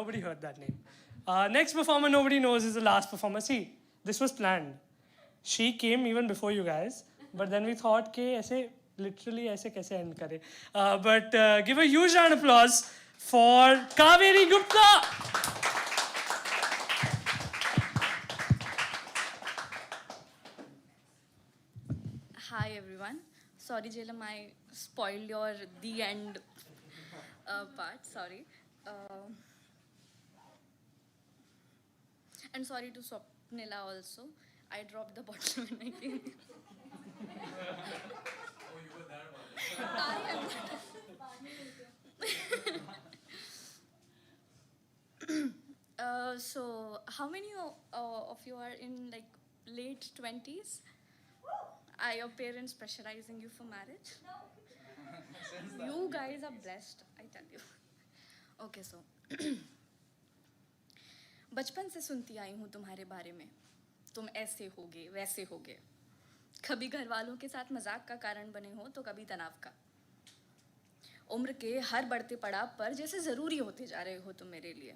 nobody heard that name. Next performer nobody knows is the last performer. See, this was planned. She came even before you guys, but then we thought कि ऐसे literally ऐसे कैसे end करे. But give a huge round of applause for Kaveri Gupta. Hi everyone. Sorry Jailam, I spoiled your the end part. Sorry. And sorry to Swapnila also. I dropped the bottle when I came. Oh, you were there about it. I am. So, how many of you are in like late 20s? Are your parents pressurizing you for marriage? No. You guys are blessed, I tell you. Okay, so बचपन से सुनती आई हूँ तुम्हारे बारे में, तुम ऐसे होगे वैसे होगे, कभी घर वालों के साथ मजाक का कारण बने हो तो कभी तनाव का। उम्र के हर बढ़ते पड़ाव पर जैसे ज़रूरी होते जा रहे हो तुम मेरे लिए,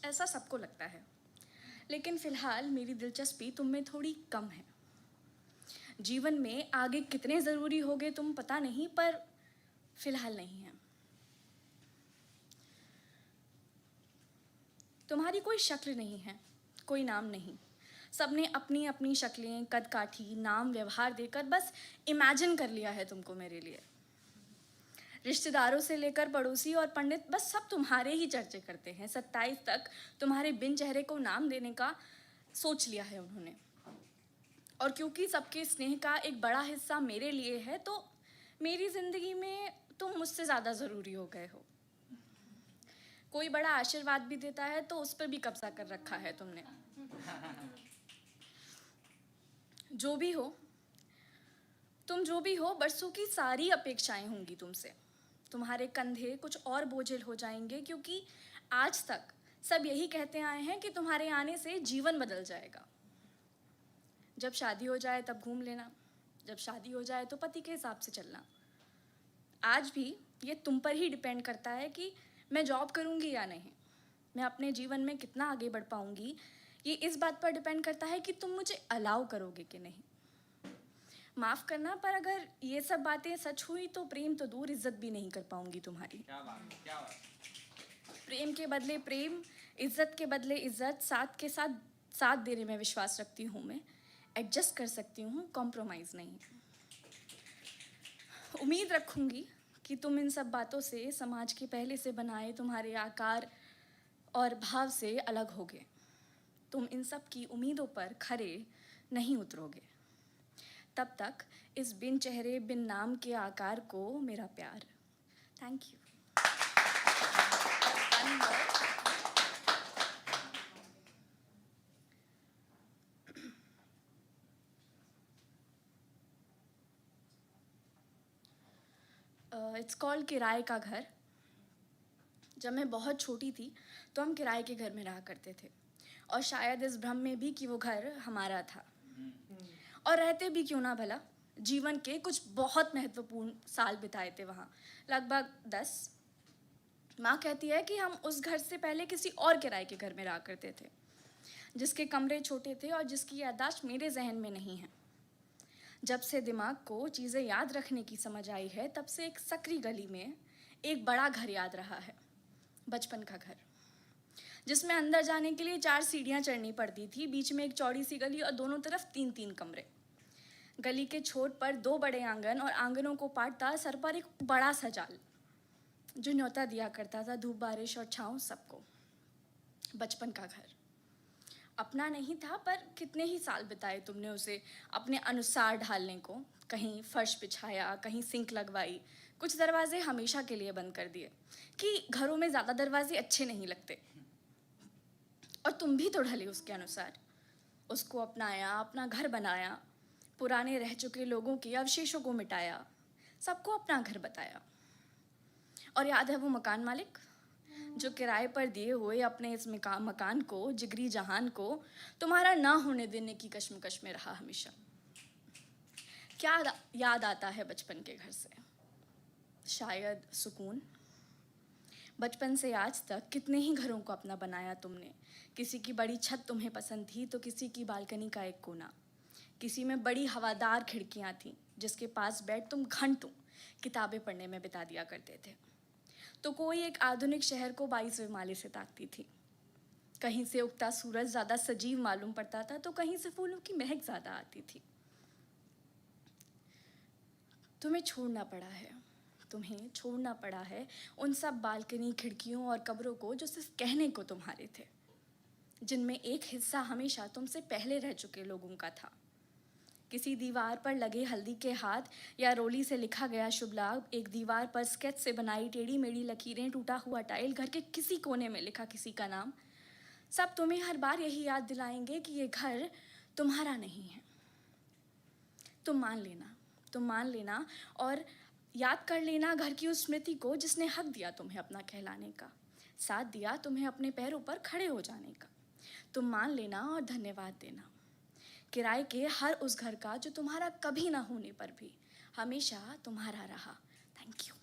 ऐसा सबको लगता है। लेकिन फ़िलहाल मेरी दिलचस्पी तुम में थोड़ी कम है। जीवन में आगे कितने ज़रूरी होगे तुम पता नहीं, पर फ़िलहाल नहीं है। तुम्हारी कोई शक्ल नहीं है, कोई नाम नहीं। सबने अपनी अपनी शक्लें, कद काठी, नाम, व्यवहार देकर बस इमेजिन कर लिया है तुमको मेरे लिए। रिश्तेदारों से लेकर पड़ोसी और पंडित बस सब तुम्हारे ही चर्चे करते हैं। 27 तक तुम्हारे बिन चेहरे को नाम देने का सोच लिया है उन्होंने। और क्योंकि सबके स्नेह का एक बड़ा हिस्सा मेरे लिए है, तो मेरी ज़िंदगी में तुम मुझसे ज़्यादा ज़रूरी हो गए हो। कोई बड़ा आशीर्वाद भी देता है तो उस पर भी कब्जा कर रखा है तुमने। जो भी हो, तुम जो भी हो, बरसों की सारी अपेक्षाएं होंगी तुमसे। तुम्हारे कंधे कुछ और बोझिल हो जाएंगे, क्योंकि आज तक सब यही कहते आए हैं कि तुम्हारे आने से जीवन बदल जाएगा। जब शादी हो जाए तब घूम लेना, जब शादी हो जाए तो पति के हिसाब से चलना। आज भी ये तुम पर ही डिपेंड करता है कि मैं जॉब करूँगी या नहीं, मैं अपने जीवन में कितना आगे बढ़ पाऊँगी। ये इस बात पर डिपेंड करता है कि तुम मुझे अलाउ करोगे कि नहीं। माफ़ करना, पर अगर ये सब बातें सच हुई तो प्रेम तो दूर, इज्जत भी नहीं कर पाऊँगी तुम्हारी। क्या बात। प्रेम के बदले प्रेम, इज्जत के बदले इज्जत, साथ के साथ साथ देने में विश्वास रखती हूँ मैं। एडजस्ट कर सकती हूँ, कॉम्प्रोमाइज़ नहीं। उम्मीद रखूँगी कि तुम इन सब बातों से, समाज के पहले से बनाए तुम्हारे आकार और भाव से अलग होगे। तुम इन सब की उम्मीदों पर खरे नहीं उतरोगे। तब तक इस बिन चेहरे बिन नाम के आकार को मेरा प्यार। Thank you. इट्स कॉल्ड किराए का घर। जब मैं बहुत छोटी थी तो हम किराए के घर में रहा करते थे, और शायद इस भ्रम में भी कि वो घर हमारा था। और रहते भी क्यों ना भला, जीवन के कुछ बहुत महत्वपूर्ण साल बिताए थे वहाँ, लगभग 10। माँ कहती है कि हम उस घर से पहले किसी और किराए के घर में रहा करते थे, जिसके कमरे छोटे थे और जिसकी याददाश्त मेरे जहन में नहीं है। जब से दिमाग को चीज़ें याद रखने की समझ आई है, तब से एक सकरी गली में एक बड़ा घर याद रहा है, बचपन का घर, जिसमें अंदर जाने के लिए 4 सीढ़ियाँ चढ़नी पड़ती थी। बीच में एक चौड़ी सी गली और दोनों तरफ 3-3 कमरे। गली के छोर पर 2 बड़े आंगन, और आंगनों को पाटता सर पर एक बड़ा सा जाल, जो न्योता दिया करता था धूप, बारिश और छाँव सबको। बचपन का घर अपना नहीं था, पर कितने ही साल बिताए तुमने उसे अपने अनुसार ढालने को। कहीं फर्श बिछाया, कहीं सिंक लगवाई, कुछ दरवाजे हमेशा के लिए बंद कर दिए कि घरों में ज़्यादा दरवाजे अच्छे नहीं लगते। और तुम भी तो ढले उसके अनुसार, उसको अपनाया, अपना घर बनाया, पुराने रह चुके लोगों के अवशेषों को मिटाया, सबको अपना घर बताया। और याद है वो मकान मालिक जो किराए पर दिए हुए अपने इस मकान को, जिगरी जहान को, तुम्हारा ना होने देने की कश्मकश में रहा हमेशा। क्या याद आता है बचपन के घर से? शायद सुकून, बचपन से आज तक कितने ही घरों को अपना बनाया तुमने। किसी की बड़ी छत तुम्हें पसंद थी तो किसी की बालकनी का एक कोना। किसी में बड़ी हवादार खिड़कियां थीं जिसके पास बैठ तुम घंटों किताबें पढ़ने में बिता दिया करते थे। तो कोई एक आधुनिक शहर को 22वें माले से ताकती थी। कहीं से उगता सूरज ज़्यादा सजीव मालूम पड़ता था तो कहीं से फूलों की महक ज़्यादा आती थी। तुम्हें छोड़ना पड़ा है उन सब बालकनी, खिड़कियों और कब्रों को जो सिर्फ कहने को तुम्हारे थे, जिनमें एक हिस्सा हमेशा तुमसे पहले रह चुके लोगों का था। किसी दीवार पर लगे हल्दी के हाथ या रोली से लिखा गया शुभ लाभ, एक दीवार पर स्केच से बनाई टेढ़ी मेढ़ी लकीरें, टूटा हुआ टाइल, घर के किसी कोने में लिखा किसी का नाम, सब तुम्हें हर बार यही याद दिलाएंगे कि ये घर तुम्हारा नहीं है। तुम मान लेना और याद कर लेना घर की उस स्मृति को जिसने हक दिया तुम्हें अपना कहलाने का, साथ दिया तुम्हें अपने पैरों पर खड़े हो जाने का। तुम मान लेना और धन्यवाद देना किराए के हर उस घर का जो तुम्हारा कभी ना होने पर भी हमेशा तुम्हारा रहा। Thank you.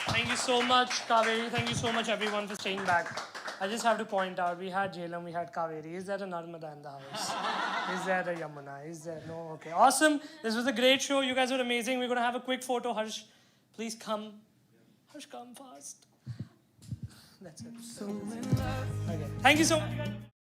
Thank you so much, Kaveri. Thank you so much, everyone, for staying back. I just have to point out, we had Jailam, we had Kaveri. Is there a Narmada in the house? Is there a Yamuna? Is there? No? Okay. Awesome. This was a great show. You guys were amazing. We're going to have a quick photo. Harsh, please come. Harsh, come fast. That's it. Okay. Thank you so much.